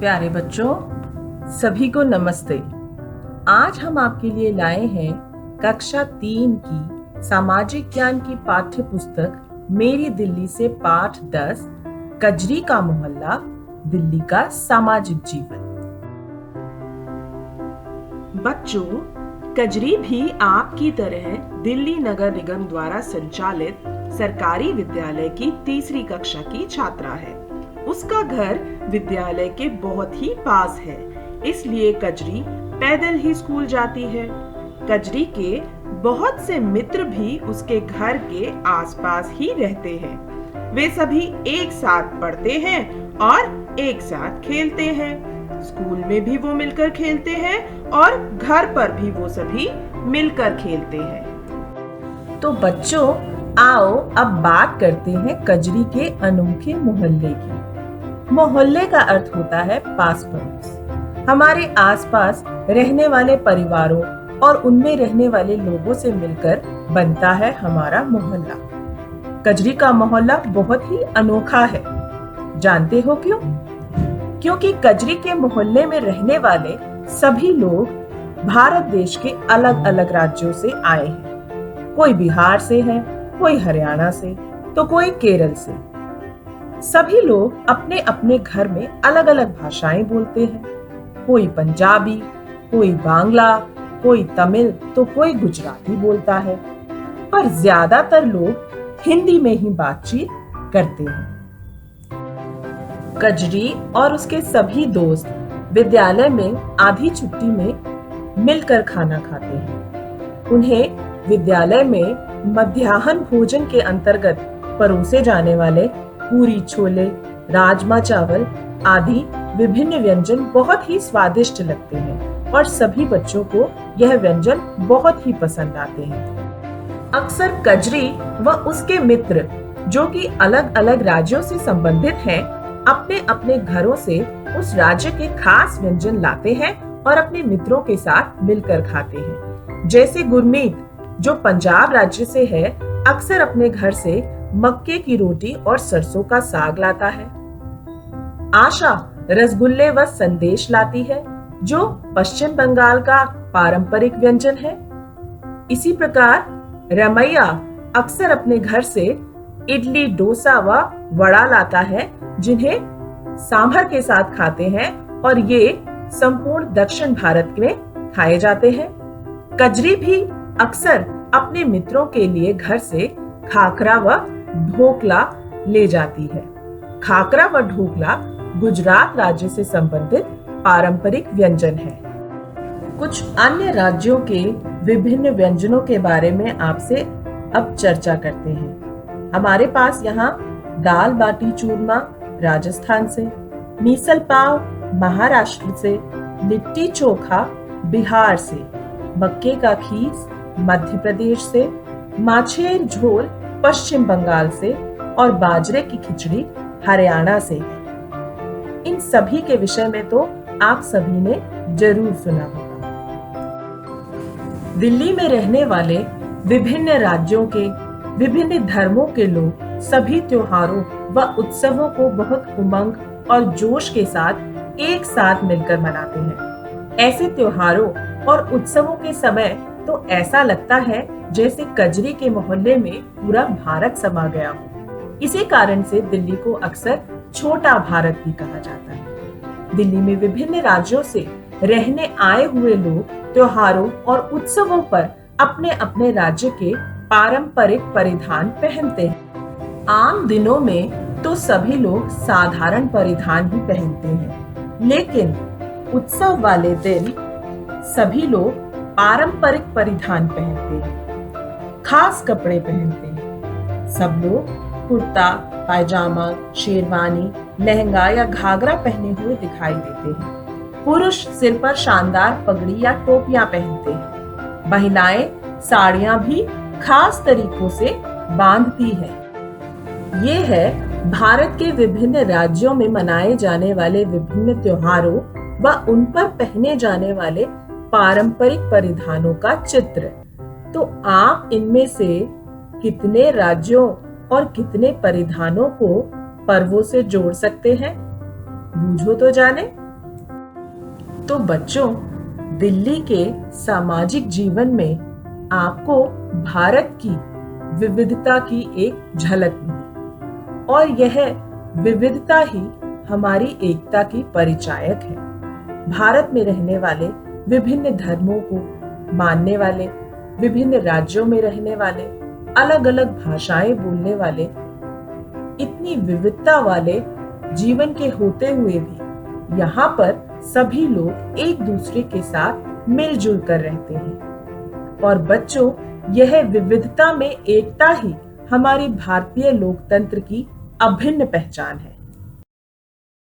प्यारे बच्चों, सभी को नमस्ते। आज हम आपके लिए लाए हैं कक्षा 3 की सामाजिक ज्ञान की पाठ्य पुस्तक मेरी दिल्ली से पाठ 10 कजरी का मोहल्ला, दिल्ली का सामाजिक जीवन। बच्चों, कजरी भी आपकी तरह दिल्ली नगर निगम द्वारा संचालित सरकारी विद्यालय की तीसरी कक्षा की छात्रा है। उसका घर विद्यालय के बहुत ही पास है, इसलिए कजरी पैदल ही स्कूल जाती है। कजरी के बहुत से मित्र भी उसके घर के आसपास ही रहते हैं। वे सभी एक साथ पढ़ते हैं और एक साथ खेलते हैं। स्कूल में भी वो मिलकर खेलते हैं और घर पर भी वो सभी मिलकर खेलते हैं। तो बच्चों, आओ अब बात करते हैं कजरी के अनोखे मोहल्ले की। मोहल्ले का अर्थ होता है पास पड़ोस। हमारे आसपास रहने वाले परिवारों और उनमें रहने वाले लोगों से मिलकर बनता है हमारा मोहल्ला। कजरी का मोहल्ला बहुत ही अनोखा है। जानते हो क्यों? क्योंकि कजरी के मोहल्ले में रहने वाले सभी लोग भारत देश के अलग अलग राज्यों से आए हैं। कोई बिहार से है, कोई हरियाणा से, तो कोई केरल से। सभी लोग अपने अपने घर में अलग अलग भाषाएं बोलते हैं। कोई पंजाबी, कोई बांग्ला, कोई तमिल, तो कोई गुजराती बोलता है, पर ज्यादातर लोग हिंदी में ही बातचीत करते हैं। कजरी और उसके सभी दोस्त विद्यालय में आधी छुट्टी में मिलकर खाना खाते हैं। उन्हें विद्यालय में मध्याह्न भोजन के अंतर्गत परोसे जाने वाले पूरी छोले, राजमा चावल आदि विभिन्न व्यंजन बहुत ही स्वादिष्ट लगते हैं और सभी बच्चों को यह व्यंजन बहुत ही पसंद आते हैं। अक्सर कजरी व उसके मित्र, जो कि अलग अलग राज्यों से संबंधित हैं, अपने अपने घरों से उस राज्य के खास व्यंजन लाते हैं और अपने मित्रों के साथ मिलकर खाते हैं। जैसे गुरमीत, जो पंजाब राज्य से है, अक्सर अपने घर से मक्के की रोटी और सरसों का साग लाता है। आशा रसगुल्ले व संदेश लाती है, जो पश्चिम बंगाल का पारंपरिक व्यंजन है। इसी प्रकार रमैया अक्सर अपने घर से इडली, डोसा व वड़ा लाता है, जिन्हें सांभर के साथ खाते हैं और ये संपूर्ण दक्षिण भारत में खाए जाते हैं। कजरी भी अक्सर अपने मित्रों के लिए घर से खाकरा व ढोकला ले जाती है। खाकरा व ढोकला गुजरात राज्य से संबंधित पारंपरिक व्यंजन है। कुछ अन्य राज्यों के विभिन्न व्यंजनों के बारे में आपसे अब चर्चा करते हैं। हमारे पास यहाँ दाल बाटी चूरमा राजस्थान से, मिसल पाव महाराष्ट्र से, लिट्टी चोखा बिहार से, मक्के का खीस मध्य प्रदेश से, माछेर झोल पश्चिम बंगाल से और बाजरे की खिचड़ी हरियाणा से है। इन सभी के विषय में तो आप सभी ने जरूर सुना होगा। दिल्ली में रहने वाले विभिन्न राज्यों के विभिन्न धर्मों के लोग सभी त्योहारों व उत्सवों को बहुत उमंग और जोश के साथ एक साथ मिलकर मनाते हैं। ऐसे त्योहारों और उत्सवों के समय तो ऐसा लगता है जैसे कजरी के मोहल्ले में पूरा भारत समा गया हो। इसी कारण से दिल्ली को अक्सर छोटा भारत भी कहा जाता है। दिल्ली में विभिन्न राज्यों से रहने आए हुए लोग त्योहारों और उत्सवों पर अपने अपने राज्य के पारंपरिक परिधान पहनते हैं। आम दिनों में तो सभी लोग साधारण परिधान ही पहनते हैं, लेकिन उत्सव वाले दिन सभी लोग पारंपरिक परिधान पहनते हैं, खास कपड़े पहनते हैं। सब लोग कुर्ता, पायजामा, शेरवानी, लहंगा या घाघरा पहने हुए दिखाई देते हैं। पुरुष सिर पर शानदार पगड़ी या टोपियां पहनते हैं। महिलाएं साड़ियां भी खास तरीकों से बांधती हैं। ये है भारत के विभिन्न राज्यों में मनाए जाने वाले विभिन्न त्योहारों व उन पर पहने जाने वाले पारंपरिक परिधानों का चित्र। तो आप इनमें से कितने राज्यों और कितने परिधानों को पर्वों से जोड़ सकते हैं? बूझो तो जाने। तो बच्चों, दिल्ली के सामाजिक जीवन में आपको भारत की विविधता की एक झलक मिली और यह विविधता ही हमारी एकता की परिचायक है। भारत में रहने वाले विभिन्न धर्मों को मानने वाले, विभिन्न राज्यों में रहने वाले, अलग अलग भाषाएं बोलने वाले, इतनी विविधता वाले जीवन के होते हुए भी यहाँ पर सभी लोग एक दूसरे के साथ मिलजुल कर रहते हैं। और बच्चों, यह विविधता में एकता ही हमारी भारतीय लोकतंत्र की अभिन्न पहचान है।